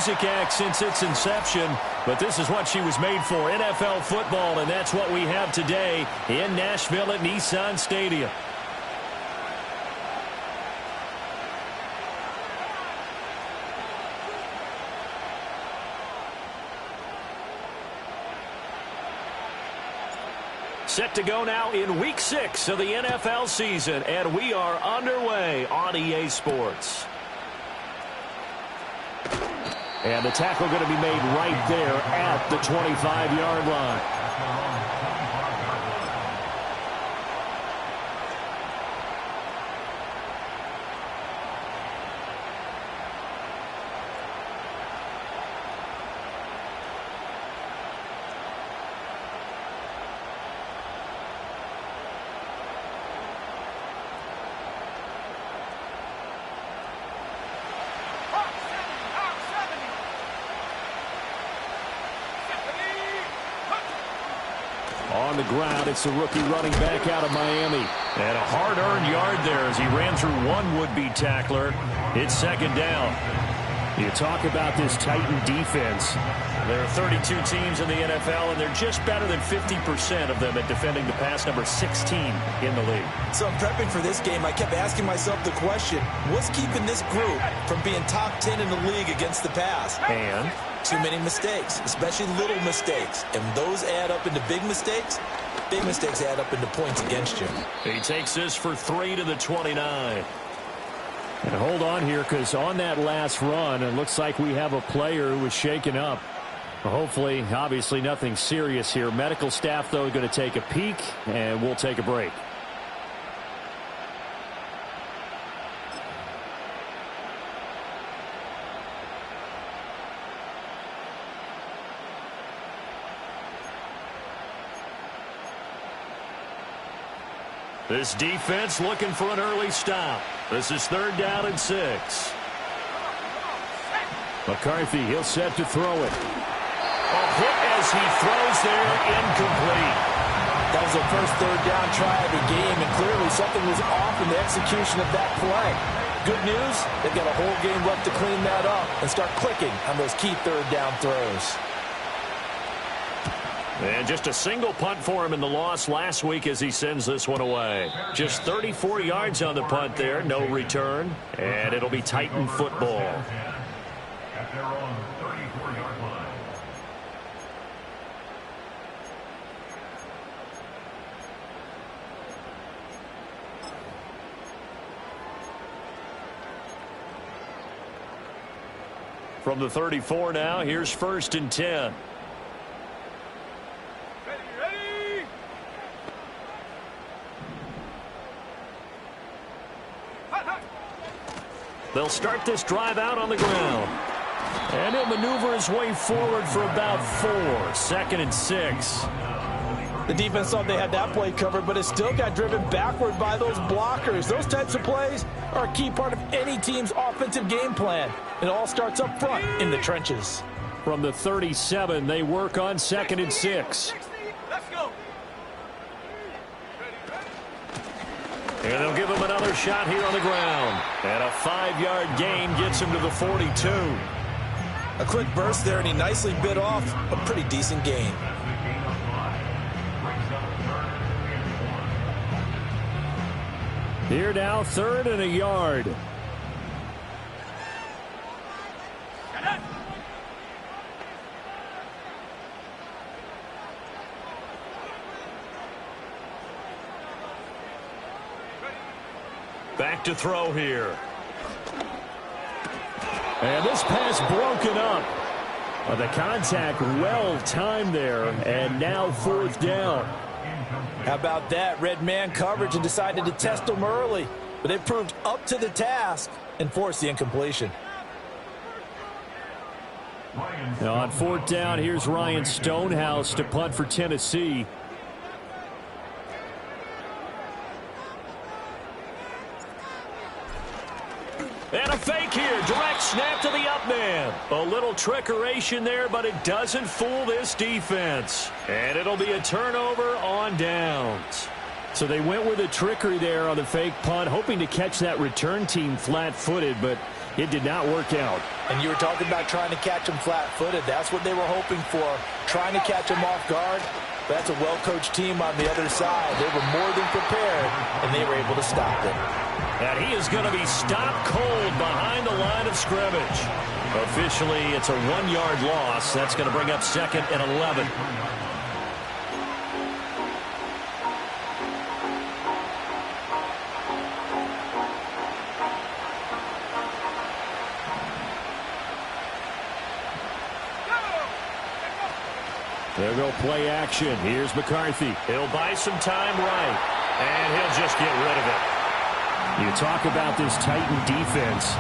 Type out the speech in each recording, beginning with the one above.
music act since its inception, but this is what she was made for, NFL football, and that's what we have today in Nashville at Nissan Stadium. Set to go now in Week 6 of the NFL season, and we are underway on EA Sports. And the tackle going to be made right there at the 25-yard line. On the ground, it's the rookie running back out of Miami. And a hard-earned yard there as he ran through one would-be tackler. It's second down. You talk about this Titan defense. There are 32 teams in the NFL, and they're just better than 50% of them at defending the pass, number 16 in the league. So prepping for this game, I kept asking myself the question, what's keeping this group from being top 10 in the league against the pass? And too many mistakes, especially little mistakes. And those add up into big mistakes. Big mistakes add up into points against you. He takes this for 3 to the 29. And hold on here, because on that last run, it looks like we have a player who was shaken up. Hopefully, obviously nothing serious here. Medical staff, though, going to take a peek, and we'll take a break. This defense looking for an early stop. This is 3rd down and 6. McCarthy, he'll set to throw it. A hit as he throws there, incomplete. That was their first 3rd down try of the game, and clearly something was off in the execution of that play. Good news, they've got a whole game left to clean that up and start clicking on those key 3rd down throws. And just a single punt for him in the loss last week as he sends this one away. Just 34 yards on the punt there, no return, and it'll be Titan football. From the 34 now, here's 1st and 10. They'll start this drive out on the ground. And he'll maneuver his way forward for about 4. 2nd and 6. The defense thought they had that play covered, but it still got driven backward by those blockers. Those types of plays are a key part of any team's offensive game plan. It all starts up front in the trenches. From the 37, they work on 2nd and 6. Let's go. And they'll give him another shot here on the ground. And a 5-yard gain gets him to the 42. A quick burst there, and he nicely bit off a pretty decent gain. Here now, 3rd and a yard. Back to throw here. And this pass broken up. The contact well timed there, and now 4th down. How about that? Red man coverage and decided to test them early. But they proved up to the task and forced the incompletion. Now on 4th down, here's Ryan Stonehouse to punt for Tennessee. And a fake here. Direct snap to the up man. A little trickeration there, but it doesn't fool this defense. And it'll be a turnover on downs. So they went with a trickery there on the fake punt, hoping to catch that return team flat-footed, but It did not work out. And you were talking about trying to catch him flat-footed. That's what they were hoping for, trying to catch him off guard. But that's a well-coached team on the other side. They were more than prepared, and they were able to stop it. And he is going to be stopped cold behind the line of scrimmage. Officially, it's a 1-yard loss. That's going to bring up 2nd and 11. They'll go play action. Here's McCarthy. He'll buy some time right, and he'll just get rid of it. You talk about this Titan defense.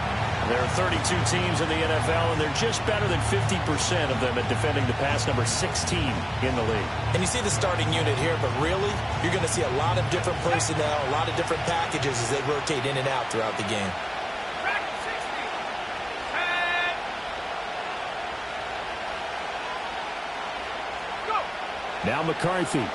There are 32 teams in the NFL, and they're just better than 50% of them at defending the pass, number 16 in the league. And you see the starting unit here, but really, you're going to see a lot of different personnel, a lot of different packages as they rotate in and out throughout the game. Now McCarthy.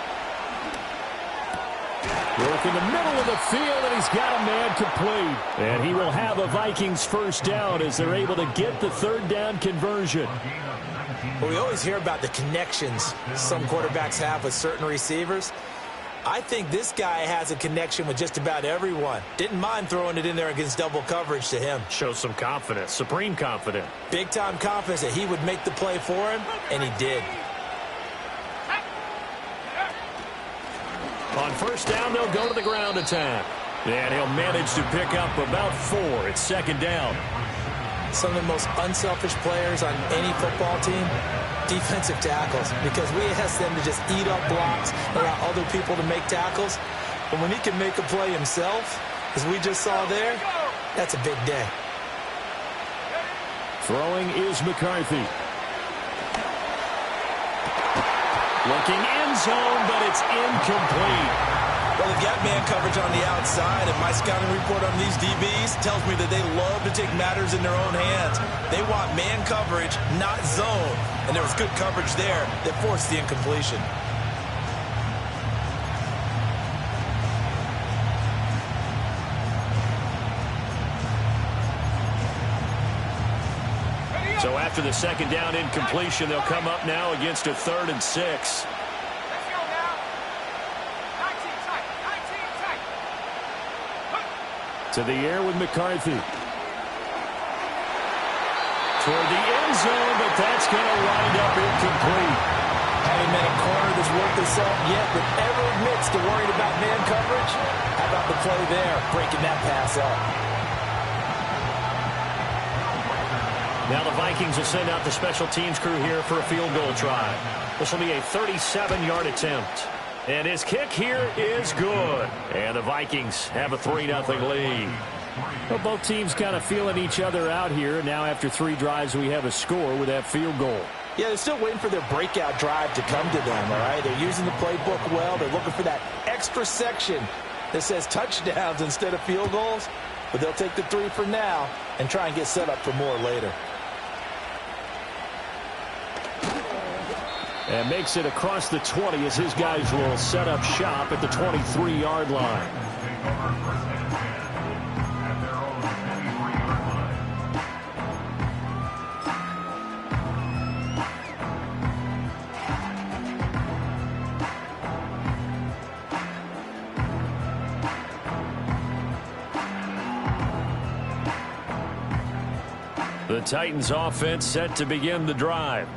Work in the middle of the field, and he's got a man complete. And he will have a Vikings first down as they're able to get the 3rd down conversion. Well, we always hear about the connections some quarterbacks have with certain receivers. I think this guy has a connection with just about everyone. Didn't mind throwing it in there against double coverage to him. Shows some confidence, supreme confidence. Big-time confidence that he would make the play for him, and he did. On first down, they'll go to the ground attack. And he'll manage to pick up about 4. It's 2nd down. Some of the most unselfish players on any football team, defensive tackles, because we ask them to just eat up blocks, allow other people to make tackles. But when he can make a play himself, as we just saw there, that's a big day. Throwing is McCarthy. Looking end zone, but it's incomplete. Well, they've got man coverage on the outside, and my scouting report on these DBs tells me that they love to take matters in their own hands. They want man coverage, not zone. And there was good coverage there that forced the incompletion. So after the 2nd down incompletion, they'll come up now against a 3rd and 6. Let's go now. 19 tight. 19 tight. To the air with McCarthy. Toward the end zone, but that's going to wind up incomplete. Having been a corner that's worked this up yet that ever admits to worrying about man coverage? How about the play there, breaking that pass up? Now the Vikings will send out the special teams crew here for a field goal try. This will be a 37-yard attempt. And his kick here is good. And the Vikings have a 3-0 lead. Well, both teams kind of feeling each other out here. Now after 3 drives, we have a score with that field goal. Yeah, they're still waiting for their breakout drive to come to them, all right? They're using the playbook well. They're looking for that extra section that says touchdowns instead of field goals. But they'll take the 3 for now and try and get set up for more later. And makes it across the 20 as his guys will set up shop at the 23-yard line. The Titans offense set to begin the drive.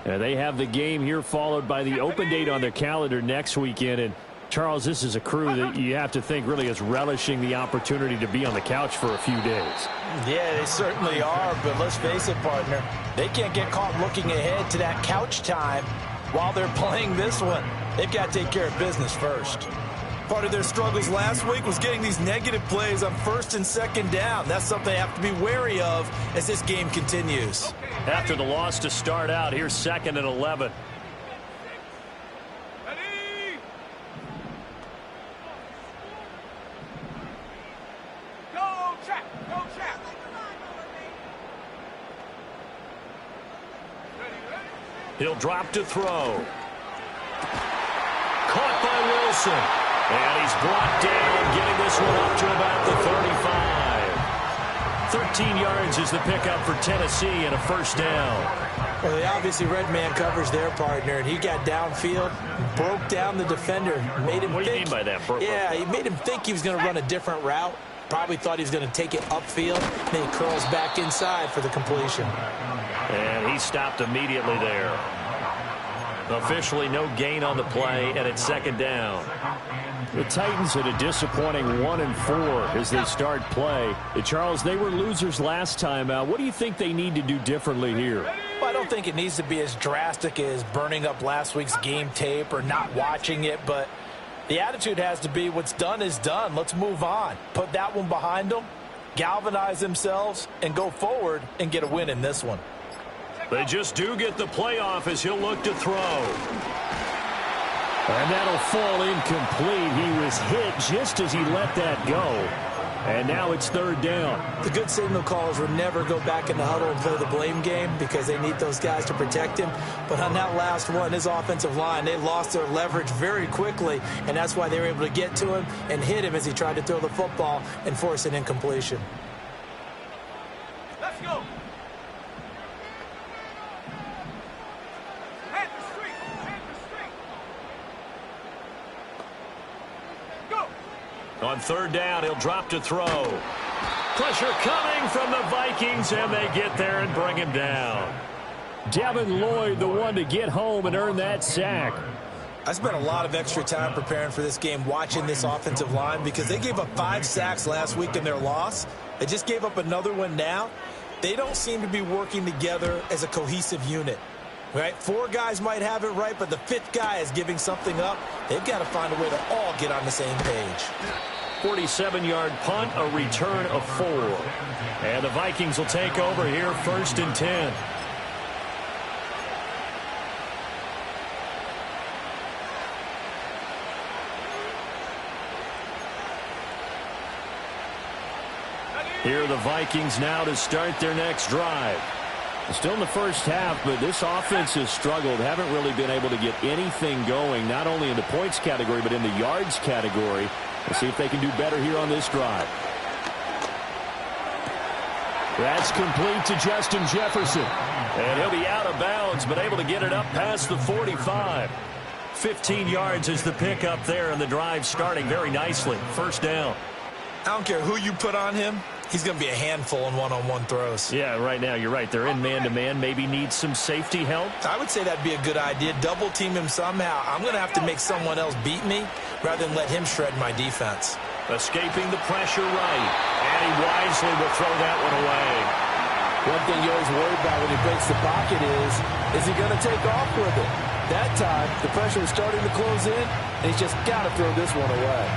And they have the game here followed by the open date on their calendar next weekend. And, Charles, this is a crew that you have to think really is relishing the opportunity to be on the couch for a few days. Yeah, they certainly are, but let's face it, partner. They can't get caught looking ahead to that couch time while they're playing this one. They've got to take care of business first. Part of their struggles last week was getting these negative plays on 1st and 2nd down. That's something they have to be wary of as this game continues. After the loss to start out, here's 2nd and 11. Ready? Go, Chap. Go, Chap. He'll drop to throw. Caught by Wilson. And he's brought down, getting this one up to about the 35. 13 yards is the pickup for Tennessee and a first down. Well, they obviously red man covers their partner, and he got downfield, broke down the defender, made him What do you think. mean by that? Yeah, he made him think he was going to run a different route. Probably thought he was going to take it upfield. Then he curls back inside for the completion. And he stopped immediately there. Officially no gain on the play, and it's second down. The Titans had a disappointing 1-4 as they start play. Charles, they were losers last time out. What do you think they need to do differently here? Well, I don't think it needs to be as drastic as burning up last week's game tape or not watching it, but the attitude has to be what's done is done. Let's move on. Put that one behind them, galvanize themselves, and go forward and get a win in this one. They just do get the playoff as he'll look to throw. And that'll fall incomplete. He was hit just as he let that go. And now it's third down. The good signal callers will never go back in the huddle and play the blame game because they need those guys to protect him. But on that last one, his offensive line, they lost their leverage very quickly, and that's why they were able to get to him and hit him as he tried to throw the football and force an incompletion. Let's go. Head the street. Head the street. Go. On third down, he'll drop to throw. Pressure coming from the Vikings, and they get there and bring him down. Devin Lloyd, the one to get home and earn that sack. I spent a lot of extra time preparing for this game watching this offensive line because they gave up 5 sacks last week in their loss. They just gave up another one now. They don't seem to be working together as a cohesive unit. Right? 4 guys might have it right, but the 5th guy is giving something up. They've got to find a way to all get on the same page. 47-yard punt, a return of 4. And the Vikings will take over here, 1st and 10. Here are the Vikings now to start their next drive. Still in the first half, but this offense has struggled. Haven't really been able to get anything going, not only in the points category, but in the yards category. Let's see if they can do better here on this drive. That's complete to Justin Jefferson. And he'll be out of bounds, but able to get it up past the 45. 15 yards is the pickup there, and the drive starting very nicely. First down. I don't care who you put on him. He's going to be a handful in one-on-one throws. Yeah, right now, you're right. They're in man-to-man. Maybe need some safety help. I would say that'd be a good idea. Double team him somehow. I'm going to have to make someone else beat me rather than let him shred my defense. Escaping the pressure right. And he wisely will throw that one away. One thing you always worry about when he breaks the pocket is he going to take off with it? That time, the pressure is starting to close in, and he's just got to throw this one away.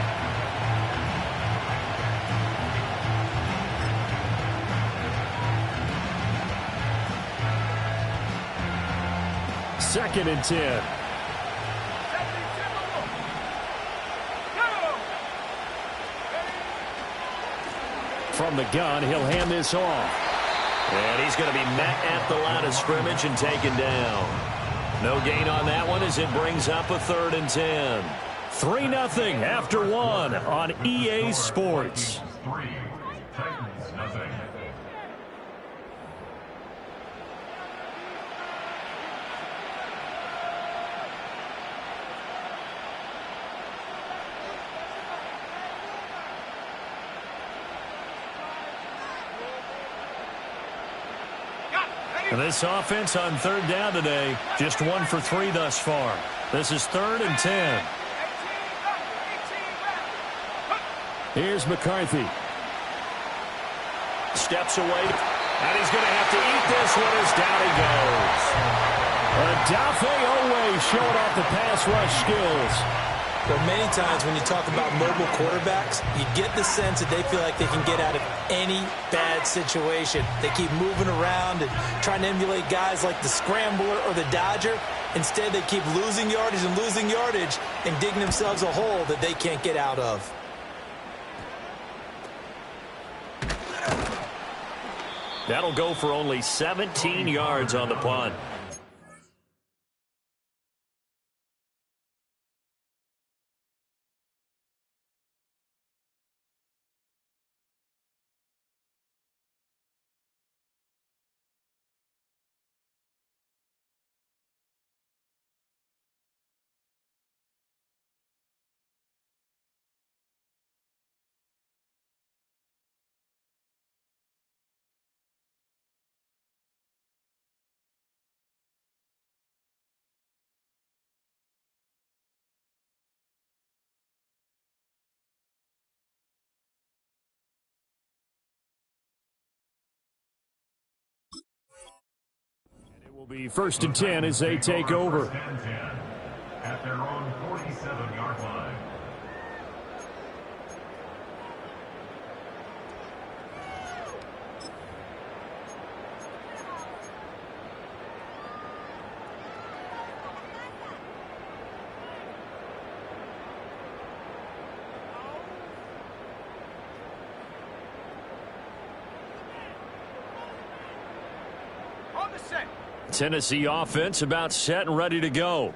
Second and 10. From the gun, he'll hand this off. And he's going to be met at the line of scrimmage and taken down. No gain on that one as it brings up a 3rd and 10. 3-0 after 1 on EA Sports. And this offense on 3rd down today, just 1 for 3 thus far. This is 3rd and 10. Here's McCarthy. Steps away, and he's going to have to eat this one as down he goes. Adafe Owe showing off the pass rush skills. But many times when you talk about mobile quarterbacks, you get the sense that they feel like they can get out of any bad situation. They keep moving around and trying to emulate guys like the Scrambler or the Dodger. Instead, they keep losing yardage and digging themselves a hole that they can't get out of. That'll go for only 17 yards on the punt. Be first and 10 as they take over. At their own 47-yard line. On the set. Tennessee offense about set and ready to go.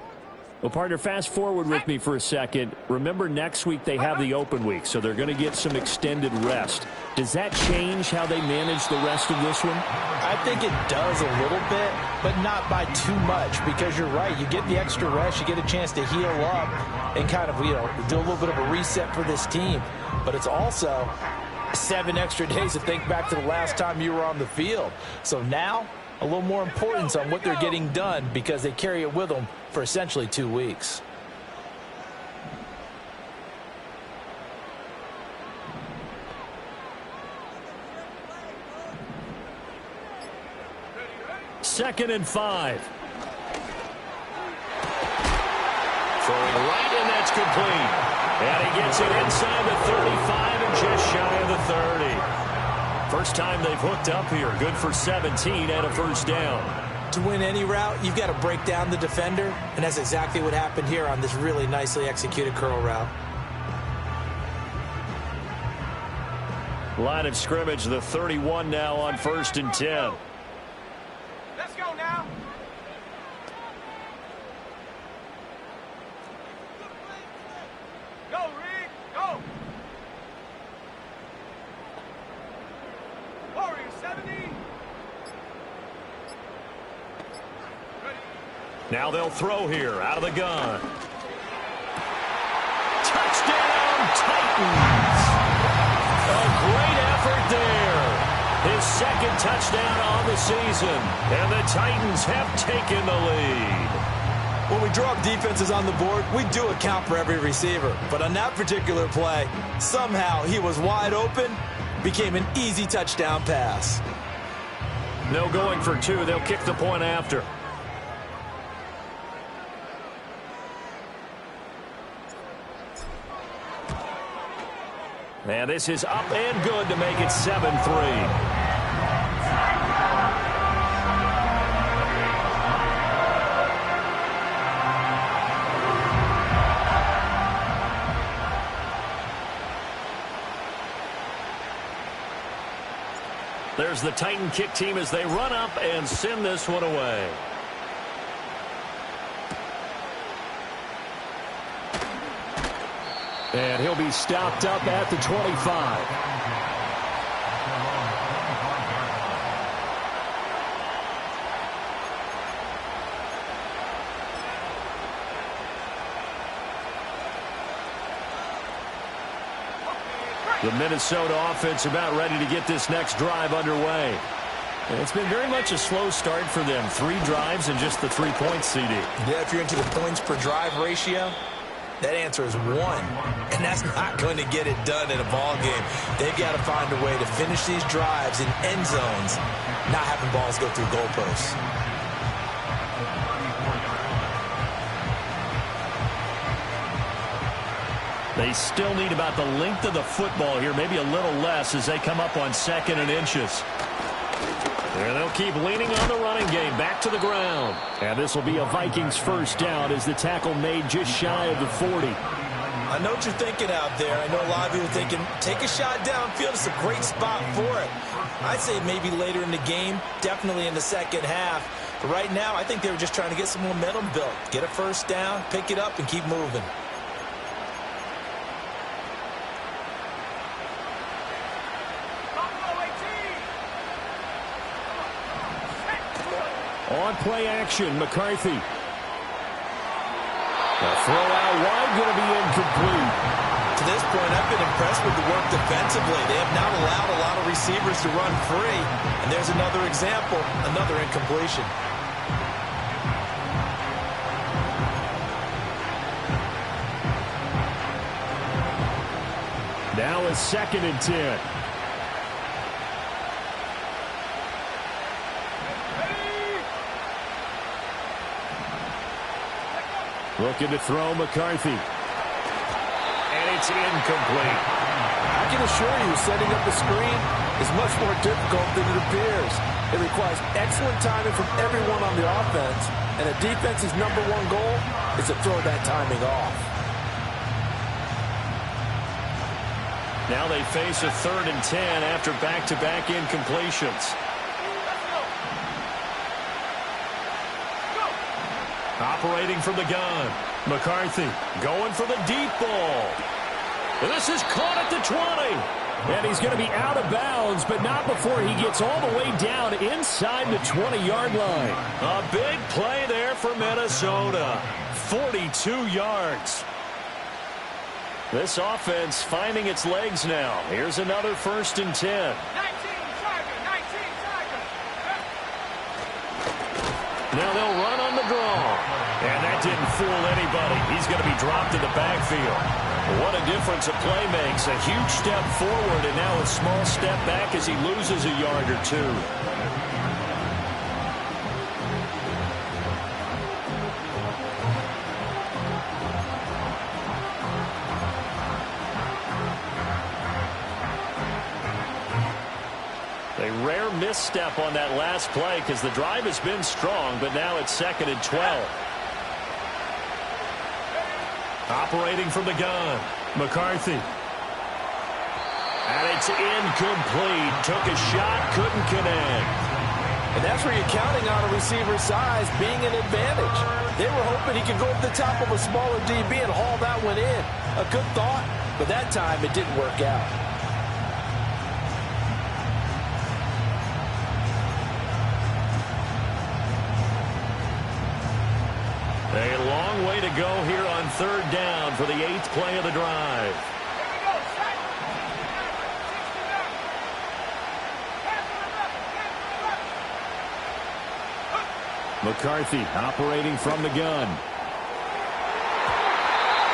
Well, partner, fast forward with me for a second. Remember, next week they have the open week, so they're going to get some extended rest. Does that change how they manage the rest of this one? I think it does a little bit, but not by too much, because you're right. You get the extra rest. You get a chance to heal up and kind of, do a little bit of a reset for this team. But it's also 7 extra days to think back to the last time you were on the field. So now, a little more importance on what they're getting done because they carry it with them for essentially 2 weeks. Second and 5. Throwing right, and that's complete. And he gets it inside the 35 and just shy of the 30. First time they've hooked up here. Good for 17 and a first down. To win any route, you've got to break down the defender, and that's exactly what happened here on this really nicely executed curl route. Line of scrimmage, the 31 now on first and 10. Let's go now. Go, Reed. Go. Warrior 70. Now they'll throw here out of the gun. Touchdown, Titans. A great effort there. His second touchdown on the season. And the Titans have taken the lead. When we draw up defenses on the board, we do account for every receiver. But on that particular play, somehow he was wide open, became an easy touchdown pass. No going for 2. They'll kick the point after. And this is up and good to make it 7-3. There's the Titan kick team as they run up and send this one away. And he'll be stopped up at the 25. The Minnesota offense about ready to get this next drive underway. And it's been very much a slow start for them. 3 drives and just the 3 points, CD. Yeah, if you're into the points per drive ratio, that answer is 1. And that's not going to get it done in a ball game. They've got to find a way to finish these drives in end zones, not having balls go through goalposts. They still need about the length of the football here, maybe a little less as they come up on 2nd and inches. And they'll keep leaning on the running game back to the ground. And this will be a Vikings first down as the tackle made just shy of the 40. I know what you're thinking out there. I know a lot of you are thinking, take a shot downfield. It's a great spot for it. I'd say maybe later in the game, definitely in the second half. But right now, I think they were just trying to get some momentum built. Get a first down, pick it up, and keep moving. On play action, McCarthy. The throw out wide, going to be incomplete. To this point, I've been impressed with the work defensively. They have not allowed a lot of receivers to run free. And there's another example, another incompletion. Now it's 2nd and 10. Looking to throw McCarthy. And it's incomplete. I can assure you, setting up a screen is much more difficult than it appears. It requires excellent timing from everyone on the offense, and the defense's number one goal is to throw that timing off. Now they face a 3rd and 10 after back-to-back incompletions. Operating from the gun. McCarthy going for the deep ball. This is caught at the 20. And he's going to be out of bounds, but not before he gets all the way down inside the 20-yard line. A big play there for Minnesota. 42 yards. This offense finding its legs now. Here's another 1st and 10. 19 Tiger, 19 Tiger. Now they'll run on the draw. And that didn't fool anybody. He's going to be dropped in the backfield. What a difference a play makes. A huge step forward and now a small step back as he loses a yard or two. A rare misstep on that last play because the drive has been strong, but now it's 2nd and 12. Operating from the gun, McCarthy. And it's incomplete. Took a shot, couldn't connect. And that's where you're counting on a receiver's size being an advantage. They were hoping he could go up the top of a smaller DB and haul that one in. A good thought, but that time it didn't work out. A long way to go here on 3rd down for the 8th play of the drive. McCarthy operating from the gun. And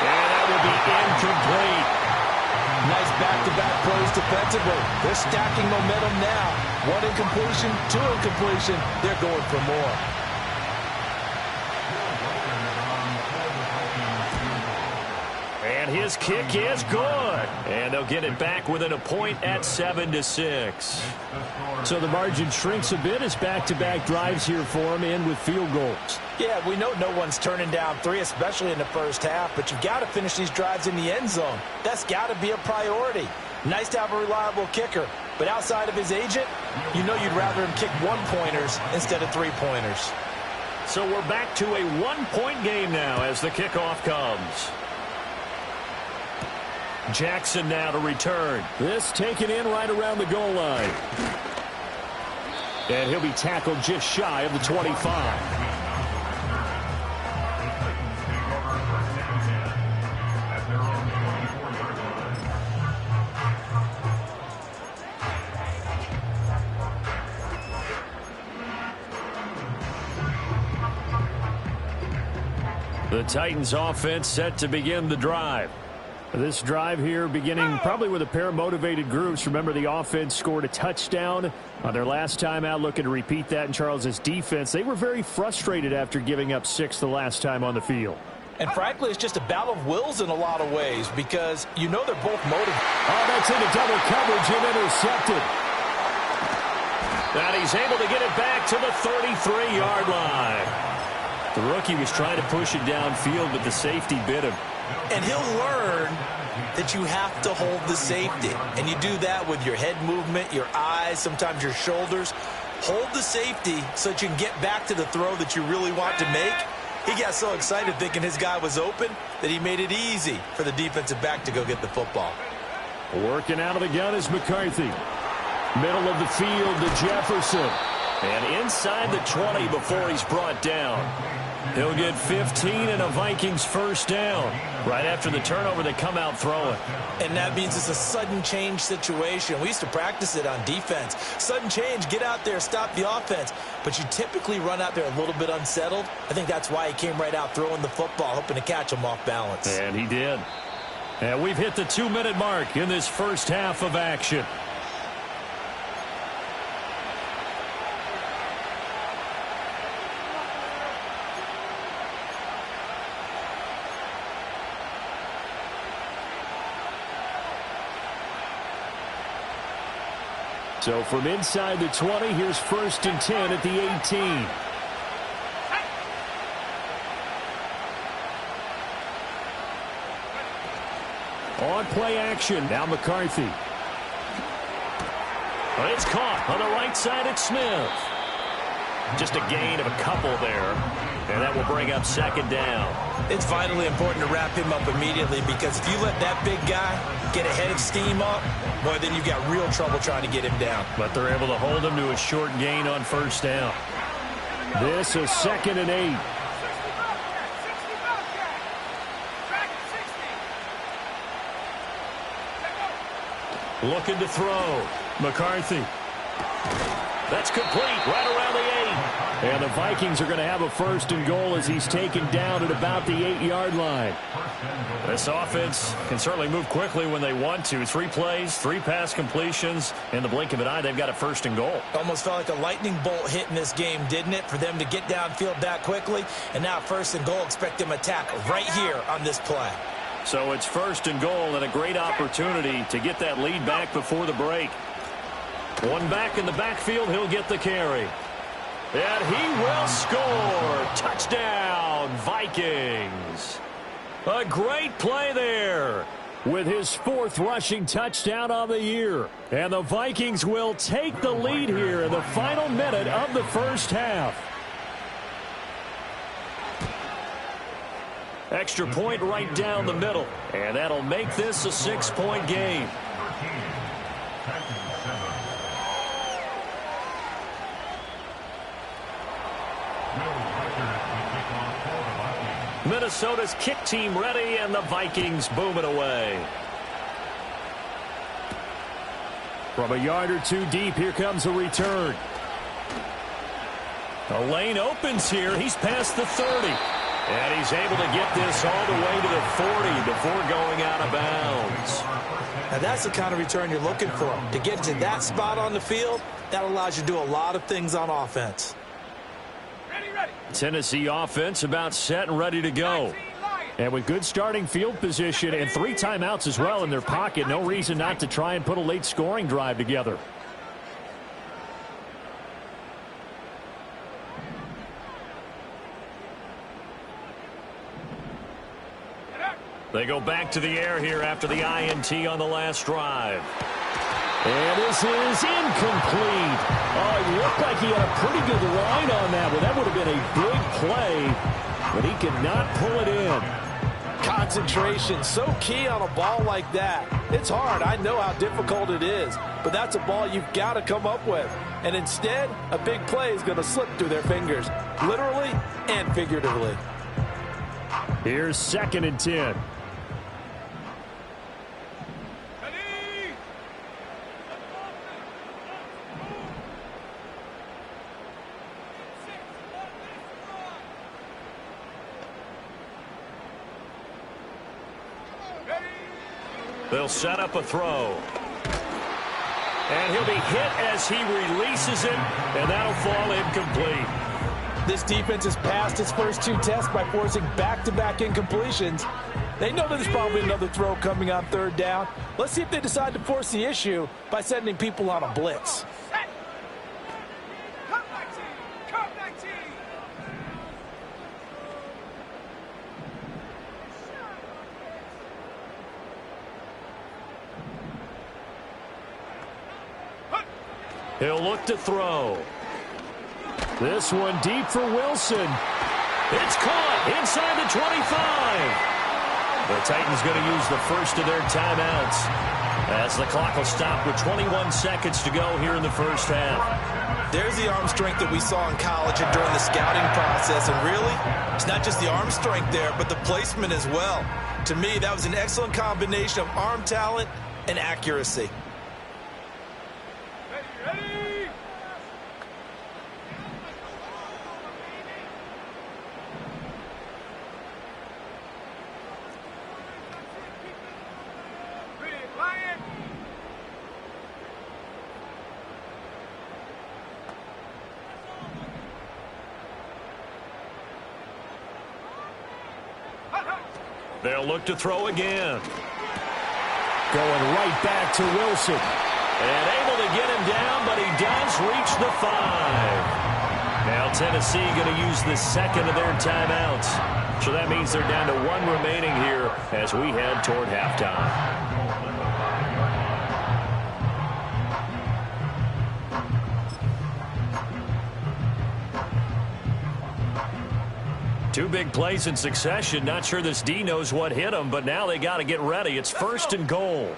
that will be incomplete. Nice back-to-back plays defensively. They're stacking momentum now. 1 incompletion, 2 incompletion. They're going for more. And his kick is good. And they'll get it back within a point at 7-6. So the margin shrinks a bit as back-to-back drives here for him, and with field goals. Yeah, we know no one's turning down 3, especially in the first half, but you've got to finish these drives in the end zone. That's got to be a priority. Nice to have a reliable kicker, but outside of his agent, you know you'd rather him kick 1-pointers instead of 3-pointers. So we're back to a 1-point game now as the kickoff comes. Jackson now to return. This taken in right around the goal line. And he'll be tackled just shy of the 25. The Titans offense set to begin the drive. This drive here beginning probably with a pair of motivated groups. Remember, the offense scored a touchdown on their last time out, looking to repeat that in Charles's defense. They were very frustrated after giving up 6 the last time on the field. And frankly, it's just a battle of wills in a lot of ways because you know they're both motivated. Oh, that's into double coverage and intercepted. And he's able to get it back to the 33-yard line. The rookie was trying to push it downfield, but the safety bit him. And he'll learn that you have to hold the safety. And you do that with your head movement, your eyes, sometimes your shoulders. Hold the safety so that you can get back to the throw that you really want to make. He got so excited thinking his guy was open that he made it easy for the defensive back to go get the football. Working out of the gun is McCarthy. Middle of the field to Jefferson. And inside the 20 before he's brought down. He'll get 15 and a Vikings first down. Right after the turnover, they come out throwing. And that means it's a sudden change situation. We used to practice it on defense. Sudden change, get out there, stop the offense. But you typically run out there a little bit unsettled. I think that's why he came right out throwing the football, hoping to catch him off balance. And he did. And we've hit the 2-minute mark in this first half of action. So from inside the 20, here's 1st and 10 at the 18. On play action, now McCarthy. It's caught on the right side at Smith. Just a gain of a couple there, and that will bring up 2nd down. It's vitally important to wrap him up immediately, because if you let that big guy get a head of steam up, boy, then you've got real trouble trying to get him down. But they're able to hold him to a short gain on 1st down. This is 2nd and 8. Looking to throw. McCarthy. That's complete right around the 8. And the Vikings are going to have a 1st and goal as he's taken down at about the 8-yard line. This offense can certainly move quickly when they want to. 3 plays, 3 pass completions. In the blink of an eye, they've got a 1st and goal. Almost felt like a lightning bolt hit in this game, didn't it? For them to get downfield that quickly. And now 1st and goal, expect them to attack right here on this play. So it's 1st and goal and a great opportunity to get that lead back before the break. One back in the backfield, he'll get the carry. And he will score. Touchdown, Vikings. A great play there with his 4th rushing touchdown on the year. And the Vikings will take the lead here in the final minute of the 1st half. Extra point right down the middle. And that'll make this a 6-point game. Minnesota's kick team ready, and the Vikings boom it away. From a yard or 2 deep, here comes a return. The lane opens here. He's past the 30. And he's able to get this all the way to the 40 before going out of bounds. Now that's the kind of return you're looking for. To get to that spot on the field, that allows you to do a lot of things on offense. Tennessee offense about set and ready to go. And with good starting field position and 3 timeouts as well in their pocket, no reason not to try and put a late scoring drive together. They go back to the air here after the INT on the last drive. And this is incomplete. Oh, it looked like he had a pretty good line on that one. That would have been a big play, but he could not pull it in. Concentration, so key on a ball like that. It's hard. I know how difficult it is, but that's a ball you've got to come up with. And instead, a big play is going to slip through their fingers, literally and figuratively. Here's 2nd and 10. They'll set up a throw. And he'll be hit as he releases it, and that'll fall incomplete. This defense has passed its first 2 tests by forcing back-to-back incompletions. They know that there's probably another throw coming on 3rd down. Let's see if they decide to force the issue by sending people on a blitz. He'll look to throw. This one deep for Wilson. It's caught inside the 25. The Titans going to use the first of their timeouts as the clock will stop with 21 seconds to go here in the 1st half. There's the arm strength that we saw in college and during the scouting process. And really, it's not just the arm strength there, but the placement as well. To me, that was an excellent combination of arm talent and accuracy. They'll look to throw again. Going right back to Wilson. And able to get him down, but he does reach the 5. Now Tennessee going to use the second of their timeouts. So that means they're down to 1 remaining here as we head toward halftime. Two big plays in succession. Not sure this D knows what hit him, but now they got to get ready. It's 1st and goal.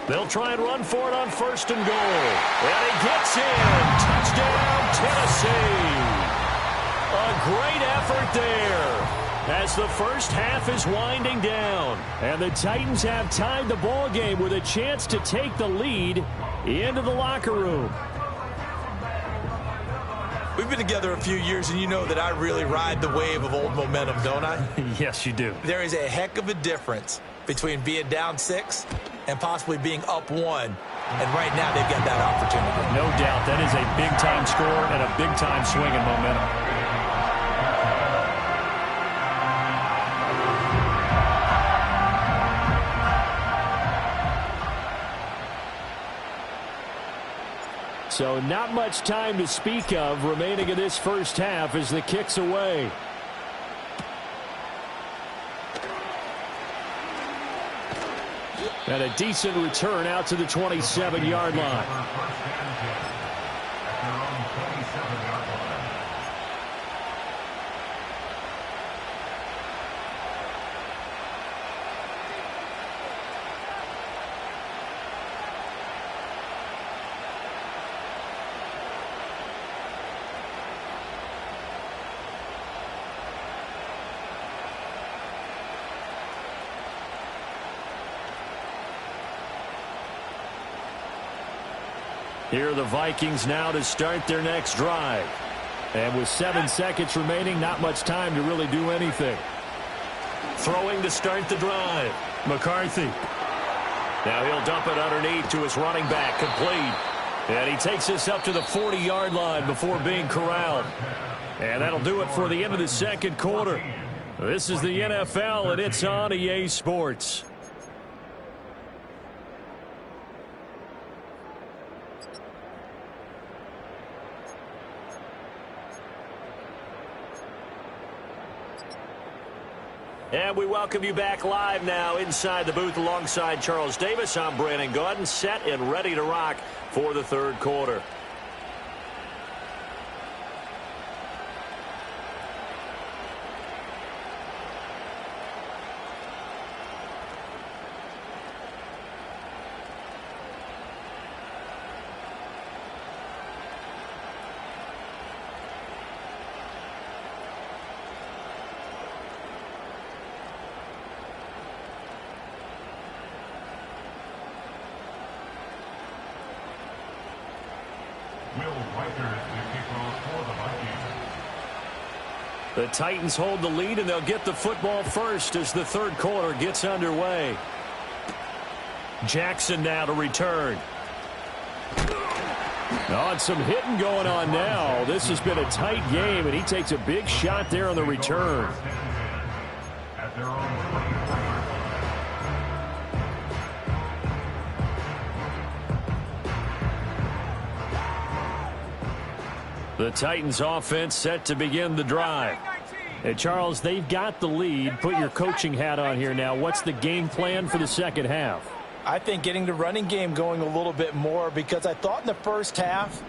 They'll try and run for it on 1st and goal. And he gets in. Touchdown, Tennessee. A great effort there as the first half is winding down. And the Titans have tied the ball game with a chance to take the lead into the locker room. We've been together a few years, and you know that I really ride the wave of old momentum, don't I? Yes, you do. There is a heck of a difference between being down 6 and possibly being up 1. And right now they've got that opportunity. No doubt. That is a big-time score and a big-time swing in momentum. So not much time to speak of remaining in this first half as the kick's away. And a decent return out to the 27-yard line. Here are the Vikings now to start their next drive. And with 7 seconds remaining, not much time to really do anything. Throwing to start the drive. McCarthy. Now he'll dump it underneath to his running back, complete. And he takes this up to the 40-yard line before being corralled. And that'll do it for the end of the second quarter. This is the NFL, and it's on EA Sports. And we welcome you back live now inside the booth alongside Charles Davis. I'm Brandon Gaudin, set and ready to rock for the third quarter. The Titans hold the lead, and they'll get the football first as the third quarter gets underway. Jackson now to return. Oh, and some hitting going on now. This has been a tight game, and he takes a big shot there on the return. At their own 24. The Titans offense set to begin the drive. And Charles, they've got the lead. Put your coaching hat on here now. What's the game plan for the second half? I think getting the running game going a little bit more, because I thought in the first half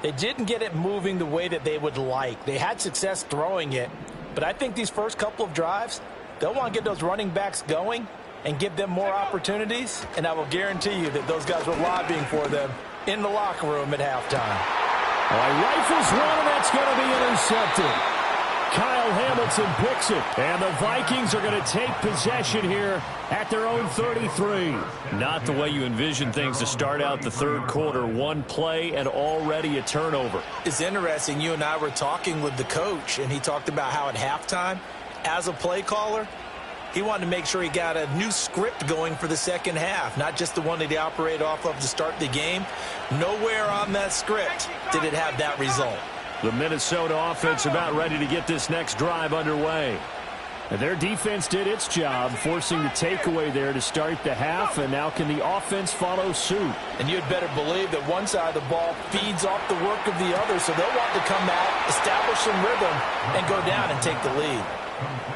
they didn't get it moving the way that they would like. They had success throwing it, but I think these first couple of drives, they'll want to get those running backs going and give them more opportunities, and I will guarantee you that those guys were lobbying for them in the locker room at halftime. Rifles one, and that's going to be intercepted. Kyle Hamilton picks it, and the Vikings are going to take possession here at their own 33. Not the way you envision things to start out the third quarter. One play and already a turnover. It's interesting. You and I were talking with the coach, and he talked about how at halftime, as a play caller, He wanted to make sure he got a new script going for the second half, not just the one that he operated off of to start the game. Nowhere on that script did it have that result. The Minnesota offense about ready to get this next drive underway. And their defense did its job, forcing the takeaway there to start the half, and now can the offense follow suit? And you'd better believe that one side of the ball feeds off the work of the other, so they'll want to come out, establish some rhythm, and go down and take the lead.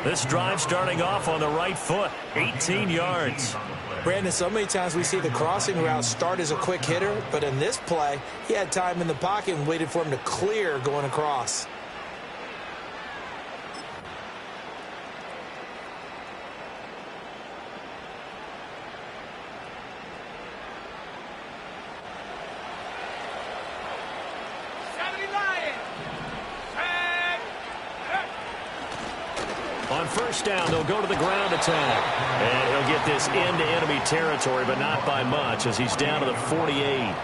This drive starting off on the right foot, 18 yards. Brandon, so many times we see the crossing route start as a quick hitter, but in this play, he had time in the pocket and waited for him to clear going across. On first down, they'll go to the ground attack. And he'll get this into enemy territory, but not by much as he's down to the 48.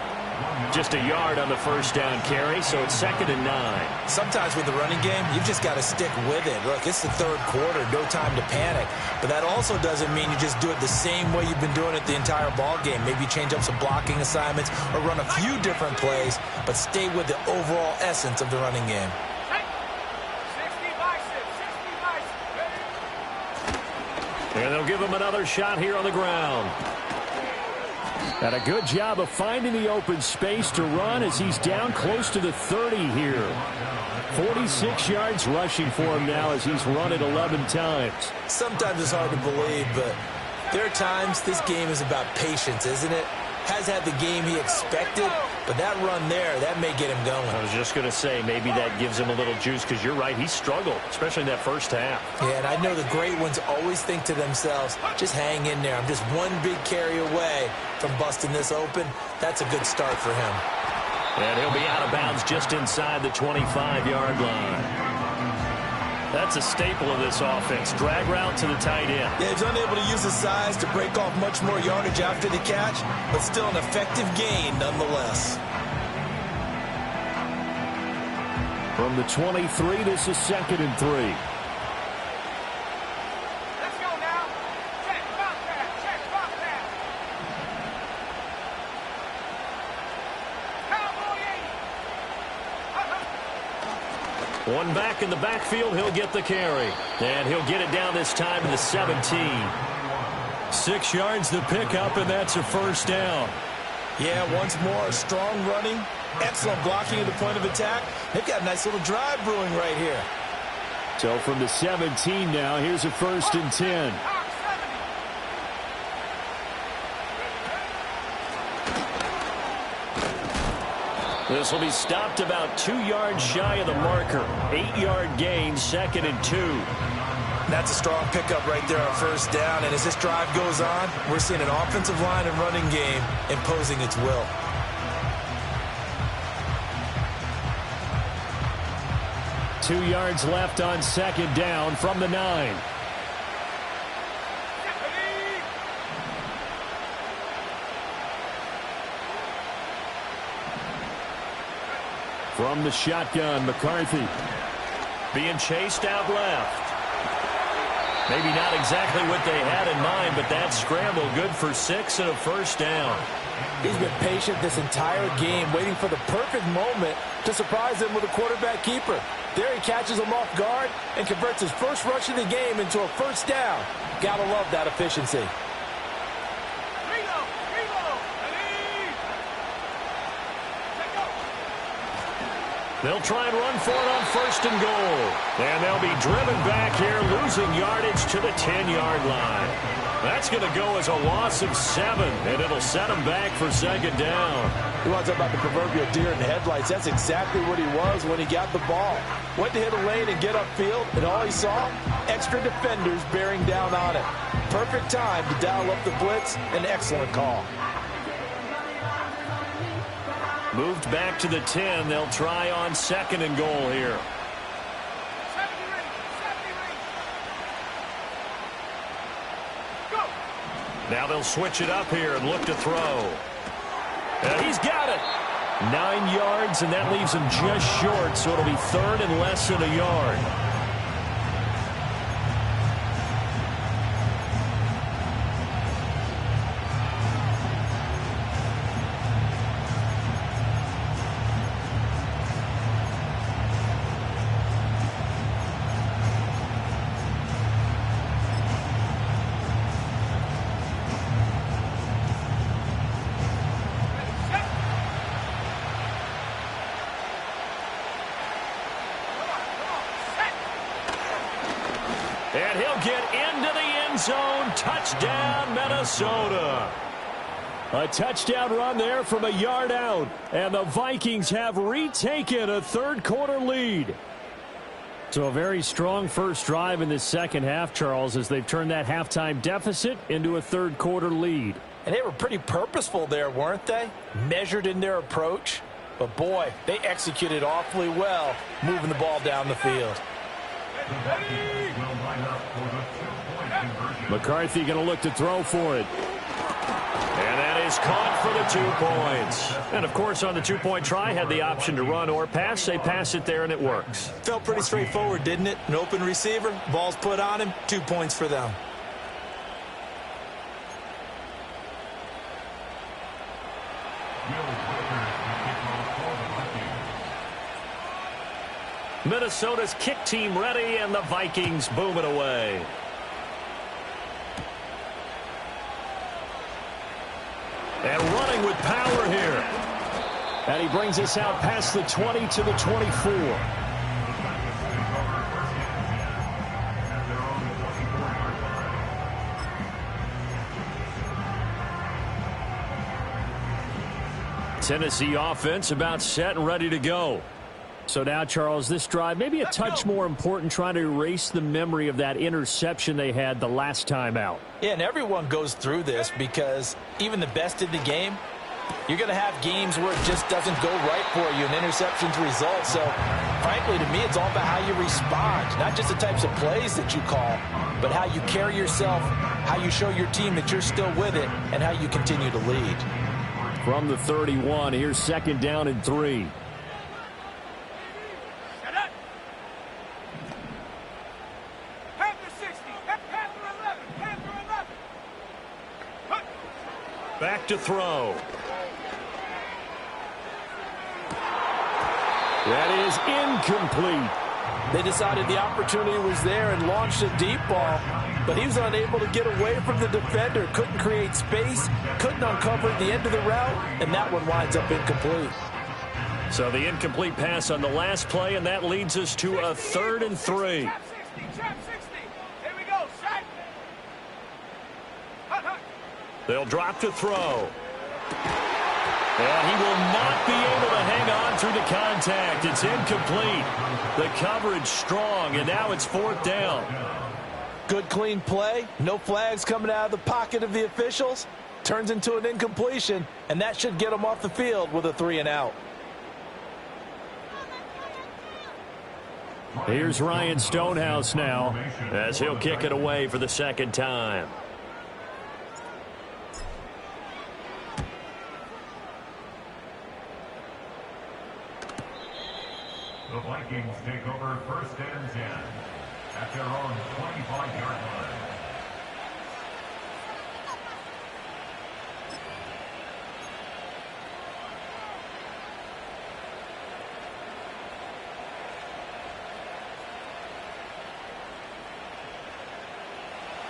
Just a yard on the first down carry, so it's 2nd and 9. Sometimes with the running game, you've just got to stick with it. Look, it's the third quarter, no time to panic. But that also doesn't mean you just do it the same way you've been doing it the entire ball game. Maybe change up some blocking assignments or run a few different plays, but stay with the overall essence of the running game. And they'll give him another shot here on the ground. And a good job of finding the open space to run as he's down close to the 30 here. 46 yards rushing for him now as he's run it 11 times. Sometimes it's hard to believe, but there are times this game is about patience, isn't it? Has had the game he expected, but that run there, that may get him going. I was just going to say, maybe that gives him a little juice because you're right, he struggled, especially in that first half. Yeah, and I know the great ones always think to themselves, just hang in there. I'm just one big carry away from busting this open. That's a good start for him. And he'll be out of bounds just inside the 25-yard line. That's a staple of this offense. Drag route to the tight end. Yeah, he's unable to use his size to break off much more yardage after the catch, but still an effective gain nonetheless. From the 23, this is 2nd and 3. Let's go now. Check, bobcat, check, bobcat. Cowboy 80. One back in the backfield, he'll get the carry. And he'll get it down this time to the 17. 6 yards the pickup, and that's a first down. Yeah, once more, strong running, excellent blocking at the point of attack. They've got a nice little drive brewing right here. So from the 17 now, here's a 1st and 10. This will be stopped about 2 yards shy of the marker. 8-yard gain, 2nd and 2. That's a strong pickup right there on first down. And as this drive goes on, we're seeing an offensive line and running game imposing its will. Two yards left on 2nd down from the 9. From the shotgun, McCarthy being chased out left. Maybe not exactly what they had in mind, but that scramble good for 6 and a first down. He's been patient this entire game, waiting for the perfect moment to surprise him with a quarterback keeper. There he catches him off guard and converts his first rush of the game into a first down. Gotta love that efficiency. They'll try and run for it on 1st and goal. And they'll be driven back here, losing yardage to the 10-yard line. That's going to go as a loss of 7, and it'll set them back for 2nd down. You want to talk about the proverbial deer in the headlights? That's exactly what he was when he got the ball. Went to hit a lane and get upfield, and all he saw, extra defenders bearing down on it. Perfect time to dial up the blitz. An excellent call. Moved back to the 10. They'll try on 2nd and goal here. Now they'll switch it up here and look to throw. And he's got it. 9 yards, and that leaves him just short, so it'll be 3rd and less than a yard. get into the end zone. Touchdown, Minnesota. A touchdown run there from a yard out. And the Vikings have retaken a third-quarter lead. So a very strong first drive in the second half, Charles, as they've turned that halftime deficit into a third-quarter lead. And they were pretty purposeful there, weren't they? Measured in their approach. But, boy, they executed awfully well moving the ball down the field. McCarthy going to look to throw for it. And that is caught for the 2 points. And, of course, on the two-point try, had the option to run or pass. They pass it there, and it works. Felt pretty straightforward, didn't it? An open receiver, ball's put on him, 2 points for them. Minnesota's kick team ready, and the Vikings boom it away. And running with power here. And he brings us out past the 20 to the 24. Tennessee offense about set and ready to go. So now, Charles, this drive maybe a touch more important, trying to erase the memory of that interception they had the last time out. Yeah, and everyone goes through this because even the best in the game, you're going to have games where it just doesn't go right for you, and interceptions result. So, frankly, to me, it's all about how you respond, not just the types of plays that you call, but how you carry yourself, how you show your team that you're still with it, and how you continue to lead. From the 31, here's 2nd down and 3. Back to throw. That is incomplete. They decided the opportunity was there and launched a deep ball, but he was unable to get away from the defender, couldn't create space, couldn't uncover the end of the route, and that one winds up incomplete. So the incomplete pass on the last play, and that leads us to a 3rd and 3. They'll drop to throw. And he will not be able to hang on through the contact. It's incomplete. The coverage strong, and now it's 4th down. Good, clean play. No flags coming out of the pocket of the officials. Turns into an incompletion, and that should get them off the field with a 3 and out. Here's Ryan Stonehouse now as he'll kick it away for the 2nd time. The Vikings take over 1st and 10 at their own 25-yard line.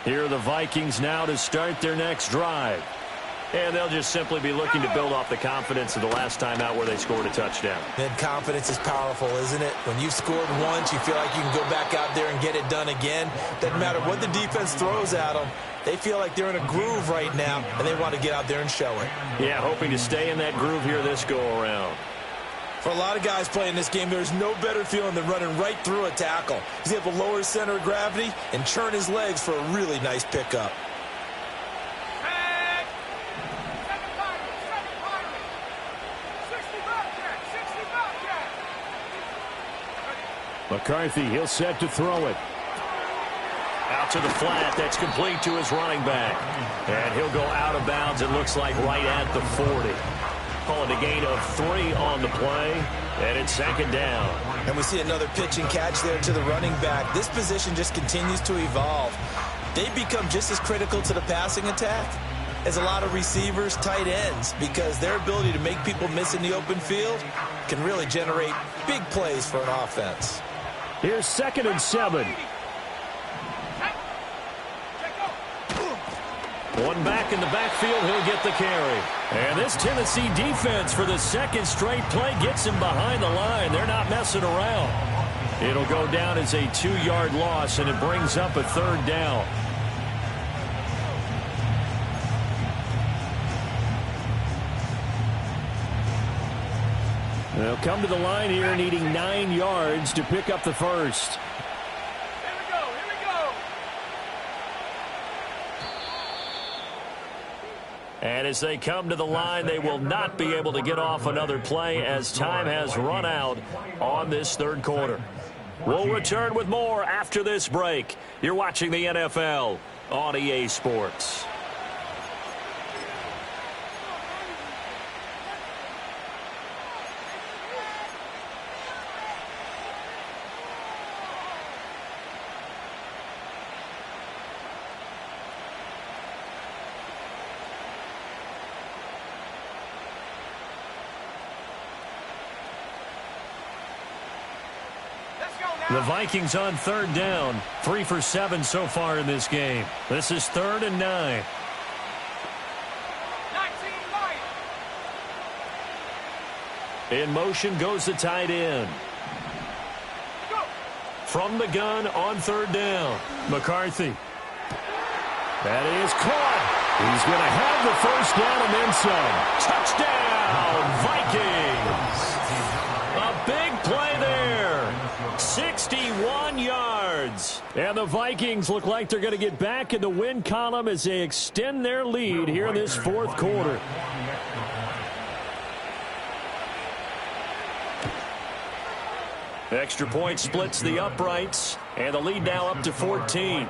Here are the Vikings now to start their next drive. And they'll just simply be looking to build off the confidence of the last time out where they scored a touchdown. Then confidence is powerful, isn't it? When you've scored once, you feel like you can go back out there and get it done again. Doesn't matter what the defense throws at them. They feel like they're in a groove right now, and they want to get out there and show it. Yeah, hoping to stay in that groove here this go-around. For a lot of guys playing this game, there's no better feeling than running right through a tackle. He's able to lower his center of gravity and churn his legs for a really nice pickup. McCarthy, he'll set to throw it. Out to the flat. That's complete to his running back. And he'll go out of bounds, it looks like, right at the 40. Calling a gain of 3 on the play. And it's 2nd down. And we see another pitch and catch there to the running back. This position just continues to evolve. They become just as critical to the passing attack as a lot of receivers, tight ends, because their ability to make people miss in the open field can really generate big plays for an offense. Here's 2nd and 7. One back in the backfield, he'll get the carry. And this Tennessee defense for the 2nd straight play gets him behind the line. They're not messing around. It'll go down as a 2-yard loss, and it brings up a 3rd down. They'll come to the line here needing 9 yards to pick up the first. Here we go, here we go. And as they come to the line, they will not be able to get off another play as time has run out on this 3rd quarter. We'll return with more after this break. You're watching the NFL on EA Sports. The Vikings on 3rd down. 3 for 7 so far in this game. This is 3rd and 9. 19 In motion goes the tight end. Go. From the gun on 3rd down. McCarthy. That is caught. He's going to have the first down and then some. Touchdown, Vikings. A big play there. 61 yards. And the Vikings look like they're going to get back in the win column as they extend their lead here in this 4th quarter. Extra point splits the uprights, and the lead now up to 14.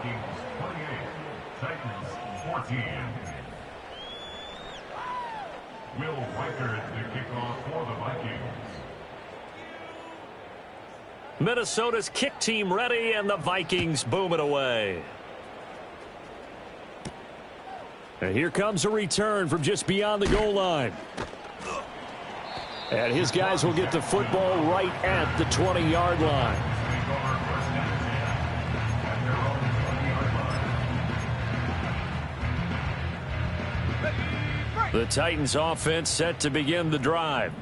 Will Weicker the kickoff for the Vikings. Minnesota's kick team ready, and the Vikings boom it away. And here comes a return from just beyond the goal line. And his guys will get the football right at the 20-yard line. The Titans offense set to begin the drive.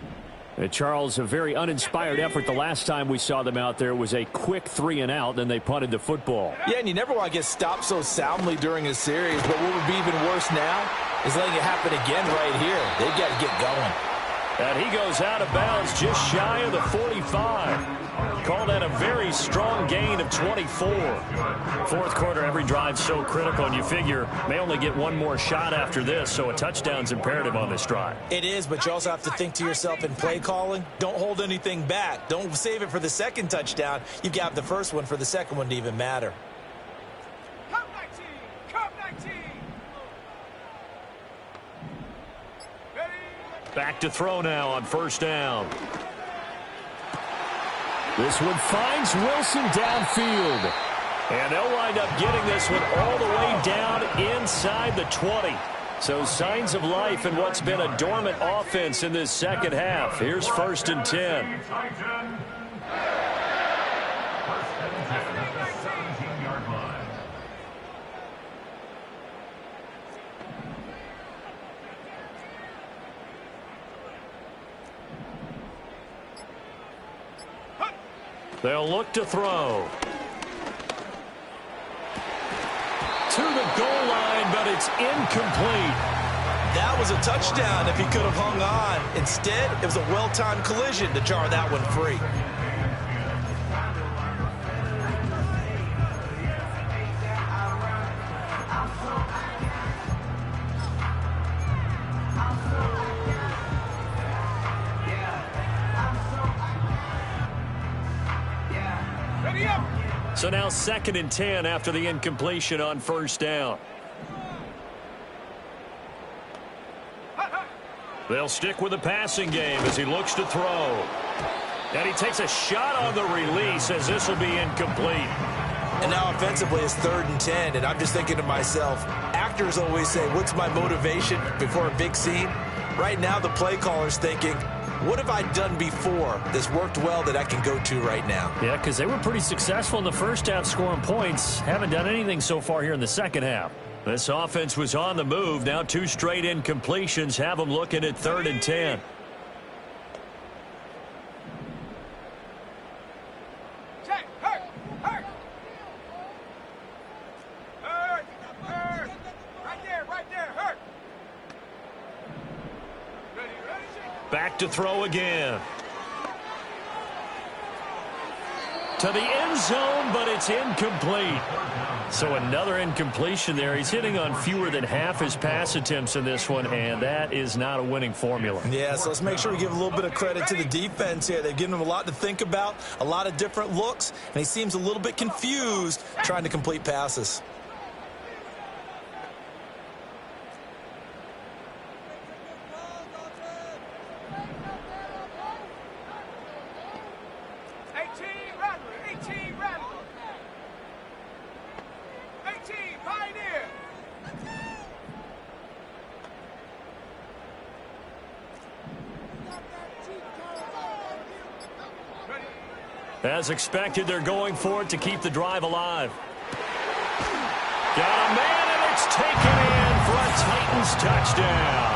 And Charles, a very uninspired effort the last time we saw them out there. It was a quick 3-and-out, then they punted the football. Yeah, and you never want to get stopped so soundly during a series, but what would be even worse now is letting it happen again right here. They've got to get going. And he goes out of bounds just shy of the 45. Call that a very strong gain of 24. 4th quarter, every drive so critical, and you figure may only get one more shot after this, so a touchdown's imperative on this drive. It is, but you also have to think to yourself in play calling, don't hold anything back. Don't save it for the second touchdown. You've got the first one for the second one to even matter. Come 19, come 19. Ready? Back to throw now on 1st down. This one finds Wilson downfield. And they'll wind up getting this one all the way down inside the 20. So signs of life in what's been a dormant offense in this second half. Here's 1st and 10. They'll look to throw. To the goal line, but it's incomplete. That was a touchdown if he could have hung on. Instead, it was a well-timed collision to jar that one free. Ready up. So now 2nd and 10 after the incompletion on 1st down. They'll stick with the passing game as he looks to throw. And he takes a shot on the release as this will be incomplete. And now offensively it's 3rd and 10, and I'm just thinking to myself, actors always say, what's my motivation before a big scene? Right now the play caller's thinking, what have I done before that's worked well that I can go to right now? Yeah, because they were pretty successful in the first half scoring points. Haven't done anything so far here in the second half. This offense was on the move. Now 2 straight incompletions have them looking at 3rd and 10. Check. Back to throw again. To the end zone, but it's incomplete. So another incompletion there. He's hitting on fewer than half his pass attempts in this one, and that is not a winning formula. Yeah, so let's make sure we give a little bit of credit to the defense here. They've given him a lot to think about, a lot of different looks, and he seems a little bit confused trying to complete passes. As expected, they're going for it to keep the drive alive. Got a man, and it's taken in for a Titans touchdown.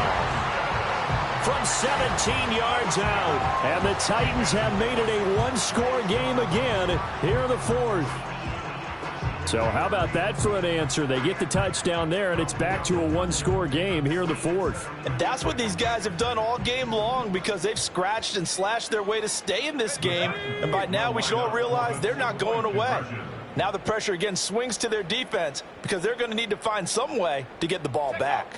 From 17 yards out. And the Titans have made it a one-score game again here in the fourth. So how about that for an answer? They get the touchdown there, and it's back to a one-score game here in the fourth. And that's what these guys have done all game long, because they've scratched and slashed their way to stay in this game. And by now, we should all realize they're not going away. Now the pressure again swings to their defense, because they're going to need to find some way to get the ball back.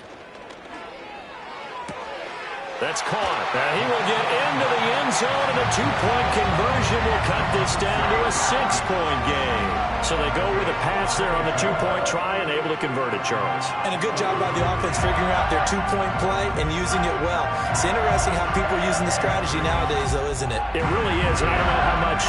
That's caught. And he will get into the end zone, and a two-point conversion will cut this down to a six-point game. So they go with a pass there on the two-point try and able to convert it, Charles. And a good job by the offense figuring out their two-point play and using it well. It's interesting how people are using the strategy nowadays, though, isn't it? It really is, and I don't know how much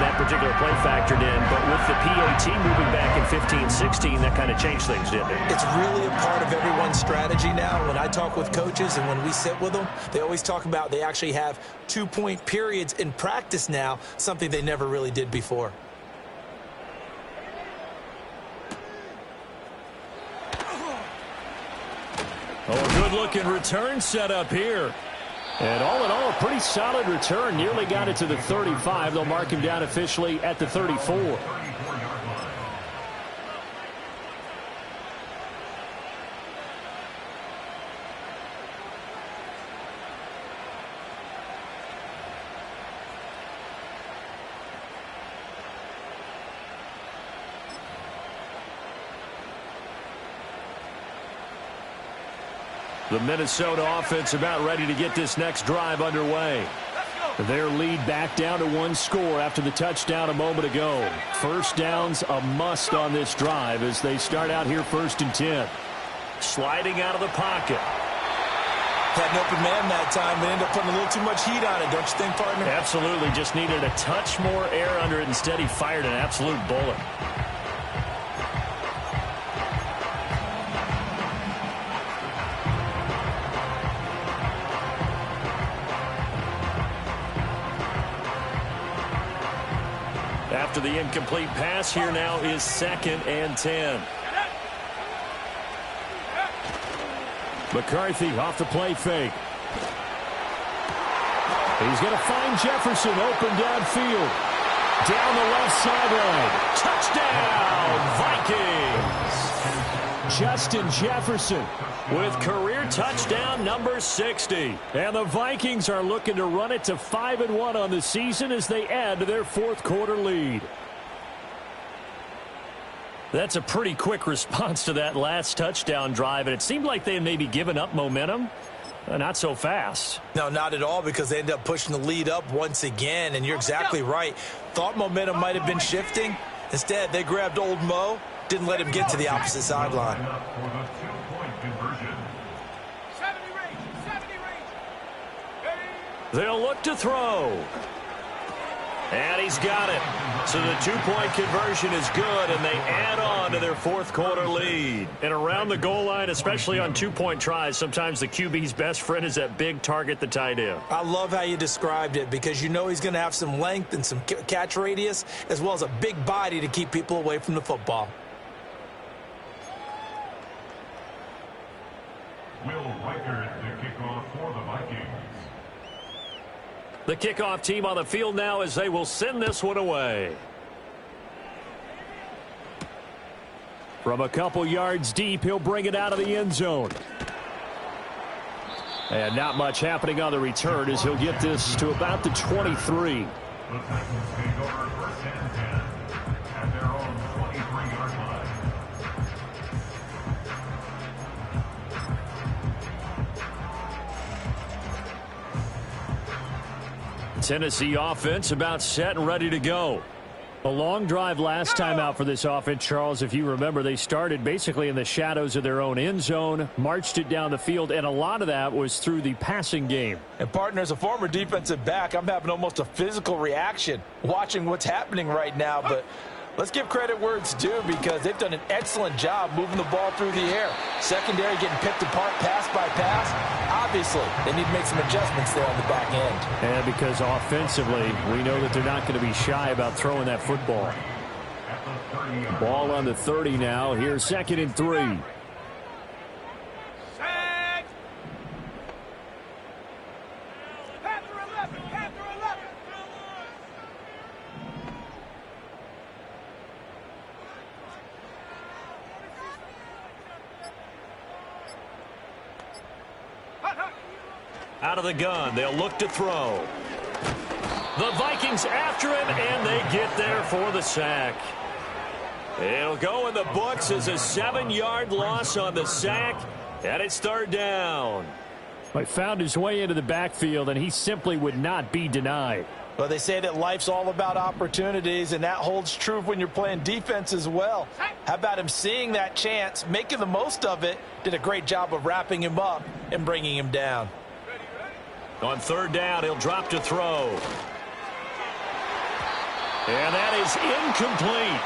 that particular play factored in, but with the PAT moving back in 15-16, that kind of changed things, didn't it? It's really a part of everyone's strategy now. When I talk with coaches and when we sit with them, they always talk about they actually have two-point periods in practice now, something they never really did before. Oh, a good-looking return set up here. And all in all, a pretty solid return. Nearly got it to the 35. They'll mark him down officially at the 34. The Minnesota offense about ready to get this next drive underway. Their lead back down to one score after the touchdown a moment ago. First down's a must on this drive as they start out here 1st and 10. Sliding out of the pocket. Had an open man that time. They ended up putting a little too much heat on it, don't you think, partner? Absolutely. Just needed a touch more air under it. Instead, he fired an absolute bullet. After the incomplete pass, here now is 2nd and 10. McCarthy off the play fake. He's going to find Jefferson open downfield. Down the left sideline. Touchdown, Vikings! Justin Jefferson with career touchdown number 60. And the Vikings are looking to run it to 5-1 on the season as they add to their fourth quarter lead. That's a pretty quick response to that last touchdown drive, and it seemed like they had maybe given up momentum. Not so fast. No, not at all, because they ended up pushing the lead up once again, and you're exactly right. Thought momentum might have been shifting. Instead, they grabbed old Mo, didn't let him get to the opposite sideline. They'll look to throw. And he's got it. So the two-point conversion is good, and they add on to their fourth quarter lead. And around the goal line, especially on two-point tries, sometimes the QB's best friend is that big target, the tight end. I love how you described it, because you know he's going to have some length and some catch radius, as well as a big body to keep people away from the football. Will Riker to kick off for the Vikings. The kickoff team on the field now as they will send this one away. From a couple yards deep, he'll bring it out of the end zone. And not much happening on the return as he'll get this to about the 23. The Vikings take over first and 10 at their own 23-yard line. Tennessee offense about set and ready to go. A long drive last time out for this offense, Charles. If you remember, they started basically in the shadows of their own end zone, marched it down the field, and a lot of that was through the passing game. And, partner, as a former defensive back, I'm having almost a physical reaction watching what's happening right now. But let's give credit where it's due because they've done an excellent job moving the ball through the air. Secondary getting picked apart pass by pass. Obviously, they need to make some adjustments there on the back end. And because offensively, we know that they're not going to be shy about throwing that football. Ball on the 30 now. Here's 2nd and 3. Set. Panther 11. Panther 11. Out of the gun, they'll look to throw. The Vikings after him, and they get there for the sack. It'll go in the books as a 7-yard loss on the sack, and it's 3rd down. He found his way into the backfield, and he simply would not be denied. Well, they say that life's all about opportunities, and that holds true when you're playing defense as well. How about him seeing that chance, making the most of it, did a great job of wrapping him up and bringing him down. On 3rd down, he'll drop to throw. And that is incomplete.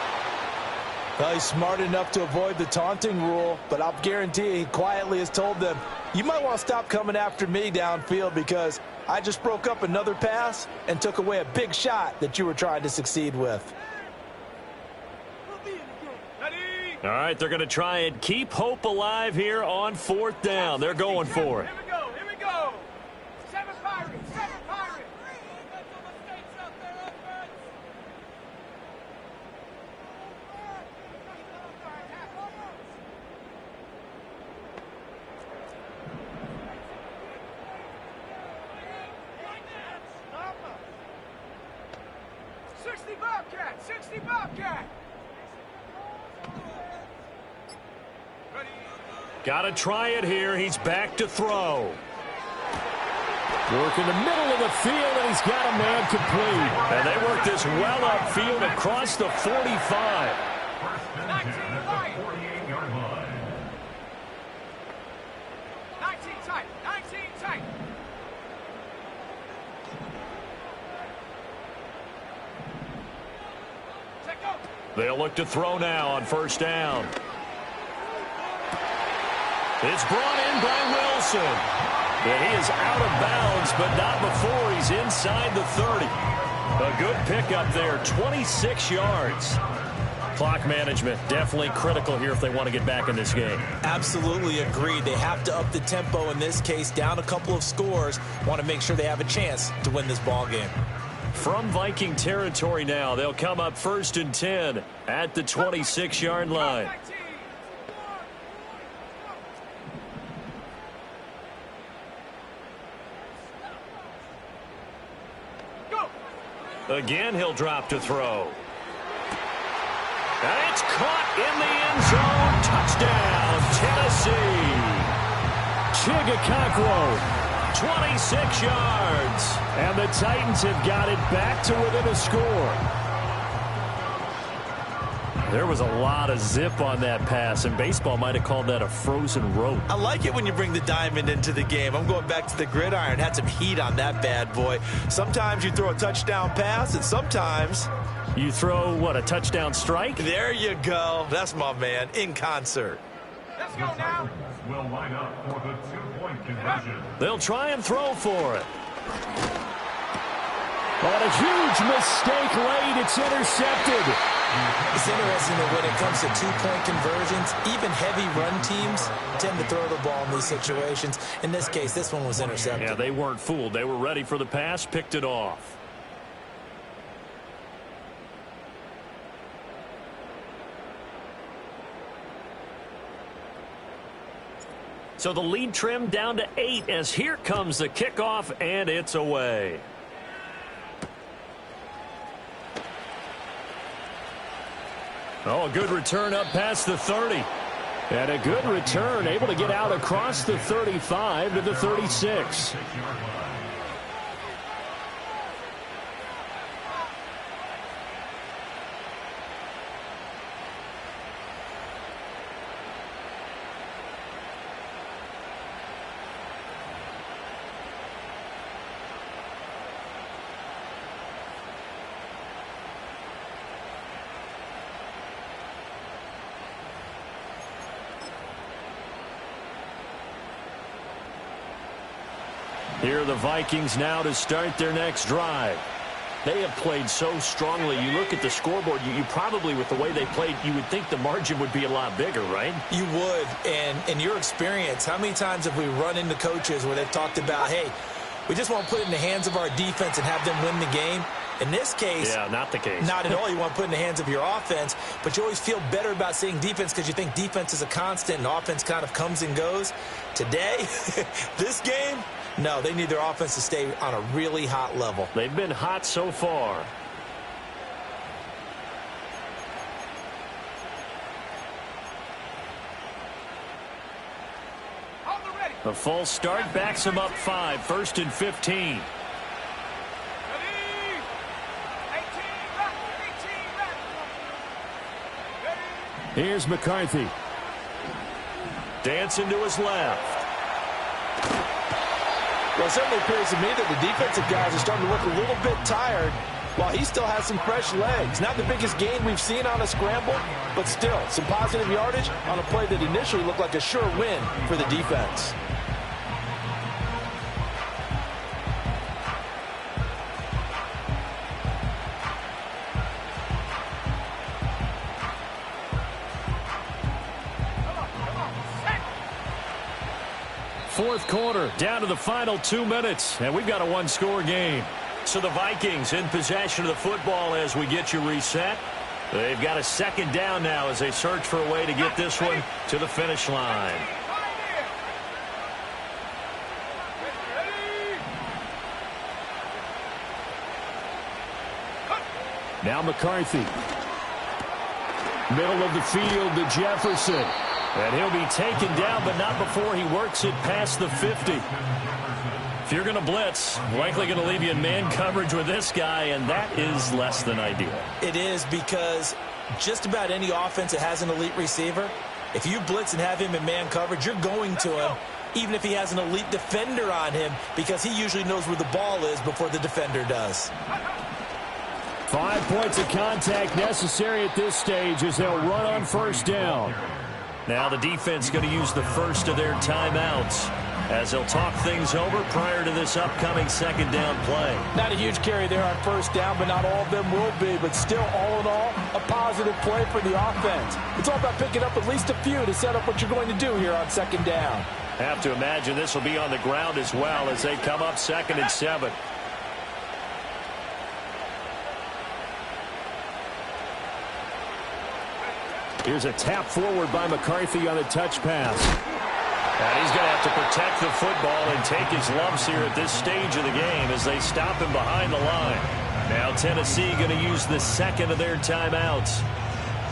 Well, he's smart enough to avoid the taunting rule, but I'll guarantee he quietly has told them, you might want to stop coming after me downfield because I just broke up another pass and took away a big shot that you were trying to succeed with. All right, they're going to try and keep hope alive here on 4th down. They're going for it. Here we go. Here we go. 7 Pirates. 7 Pirates. Bobcat. 60 Bobcat. Got to try it here. He's back to throw. Work in the middle of the field, and he's got a man complete. And they work this well upfield across the 45. 19 tight. 19 tight. They'll look to throw now on 1st down. It's brought in by Wilson. And he is out of bounds, but not before he's inside the 30. A good pickup there, 26 yards. Clock management definitely critical here if they want to get back in this game. Absolutely agreed. They have to up the tempo in this case, down a couple of scores. Want to make sure they have a chance to win this ball game. From Viking territory now, they'll come up 1st and 10 at the 26-yard line. Again, he'll drop to throw. And it's caught in the end zone. Touchdown, Tennessee. Chigakakwo, 26 yards. And the Titans have got it back to within a score. There was a lot of zip on that pass, and baseball might have called that a frozen rope. I like it when you bring the diamond into the game. I'm going back to the gridiron. Had some heat on that bad boy. Sometimes you throw a touchdown pass, and sometimes you throw, what, a touchdown strike? There you go. That's my man, in concert. Let's go now. Will line up for the 2-point conversion. They'll try and throw for it. But a huge mistake late. It's intercepted. It's interesting that when it comes to 2-point conversions, even heavy run teams tend to throw the ball in these situations. In this case, this one was intercepted. Yeah, they weren't fooled. They were ready for the pass, picked it off. So the lead trimmed down to 8 as here comes the kickoff, and it's away. Oh, a good return up past the 30. And a good return, able to get out across the 35 to the 36. Here are the Vikings now to start their next drive. They have played so strongly. You look at the scoreboard, you probably, with the way they played, you would think the margin would be a lot bigger, right? You would. And in your experience, how many times have we run into coaches where they've talked about, hey, we just want to put it in the hands of our defense and have them win the game? In this case, yeah, not the case. Not at all. You want to put it in the hands of your offense, but you always feel better about seeing defense because you think defense is a constant and offense kind of comes and goes. Today, this game, no, they need their offense to stay on a really hot level. They've been hot so far. A false start backs him up 5, 1st and 15. Here's McCarthy. Dancing to his left. Well, it certainly appears to me that the defensive guys are starting to look a little bit tired while he still has some fresh legs. Not the biggest gain we've seen on a scramble, but still some positive yardage on a play that initially looked like a sure win for the defense. Fourth quarter, down to the final 2 minutes, and we've got a one-score game. So the Vikings in possession of the football as we get you reset. They've got a second down now as they search for a way to get this one to the finish line. Now McCarthy. Middle of the field to Jefferson. And he'll be taken down, but not before he works it past the 50. If you're going to blitz, likely going to leave you in man coverage with this guy, and that is less than ideal. It is, because just about any offense that has an elite receiver, if you blitz and have him in man coverage, you're going to him, even if he has an elite defender on him, because he usually knows where the ball is before the defender does. 5 points of contact necessary at this stage as they'll run on first down. Now the defense going to use the first of their timeouts as they'll talk things over prior to this upcoming second down play. Not a huge carry there on first down, but not all of them will be. But still, all in all, a positive play for the offense. It's all about picking up at least a few to set up what you're going to do here on second down. Have to imagine this will be on the ground as well as they come up 2nd and 7. Here's a tap forward by McCarthy on a touch pass. And he's going to have to protect the football and take his lumps here at this stage of the game as they stop him behind the line. Now Tennessee going to use the second of their timeouts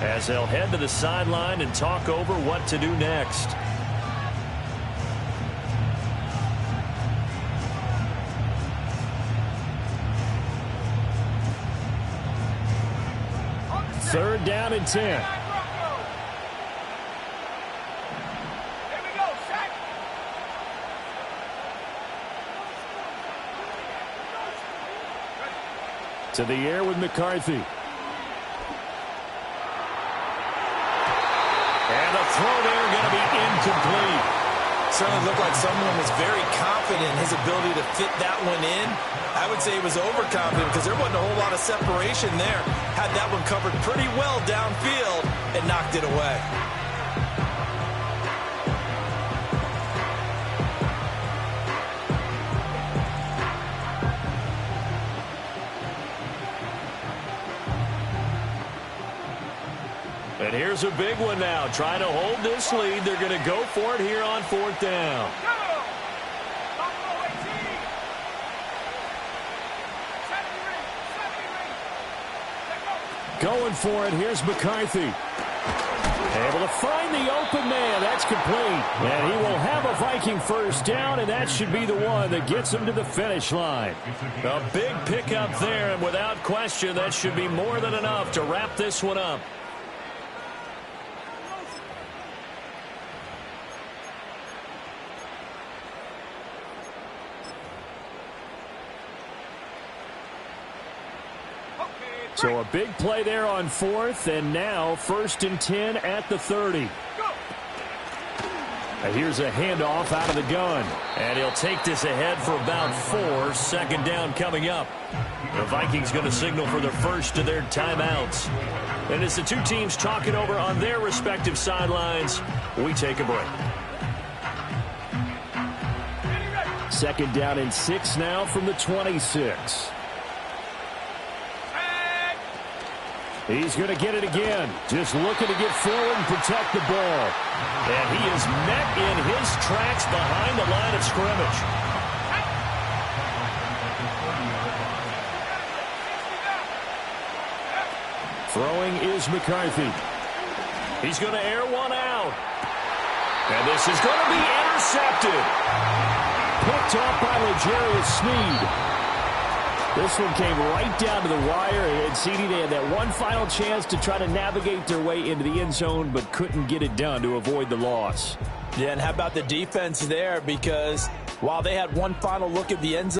as they'll head to the sideline and talk over what to do next. Third down and 10. To the air with McCarthy. And the throw there going to be incomplete. Certainly looked like someone was very confident in his ability to fit that one in. I would say he was overconfident because there wasn't a whole lot of separation there. Had that one covered pretty well downfield and knocked it away. And Here's a big one now. Trying to hold this lead. They're going to go for it here on 4th down. Going for it. Here's McCarthy. Able to find the open man. That's complete. And he will have a Viking first down, and that should be the one that gets him to the finish line. A big pickup there, and without question, that should be more than enough to wrap this one up. So a big play there on 4th, and now 1st and 10 at the 30. And here's a handoff out of the gun. And he'll take this ahead for about 4. 2nd down coming up. The Vikings going to signal for the first of their timeouts. And as the two teams talk it over on their respective sidelines, we take a break. 2nd down and 6 now from the 26. He's going to get it again. Just looking to get forward and protect the ball. And he is met in his tracks behind the line of scrimmage. Throwing is McCarthy. He's going to air one out. And this is going to be intercepted. Picked off by L'Jarius Sneed. This one came right down to the wire, and CD, they had that one final chance to try to navigate their way into the end zone, but couldn't get it done to avoid the loss. Yeah, and how about the defense there? Because while they had one final look at the end zone,